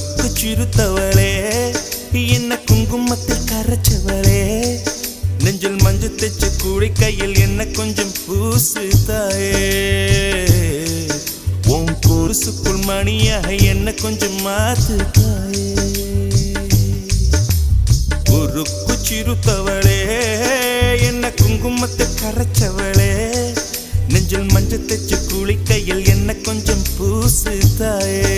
சிறுத்தவளே என்ன குங்குமத்தில் கரைச்சவளே நெஞ்சில் மஞ்சள் தைச்சு கூடி கையில் என்ன கொஞ்சம் பூசு தாயே உன் கொலுசுக்குள் மணியாக என்ன கொஞ்சம் மாத்து தாயே உருக்கு சிறுத்தவளே என்ன குங்குமத்தில் கரைச்சவளே நெஞ்சில் மஞ்சள் தைச்சு கூடி கையில் என்ன கொஞ்சம் பூசு தாயே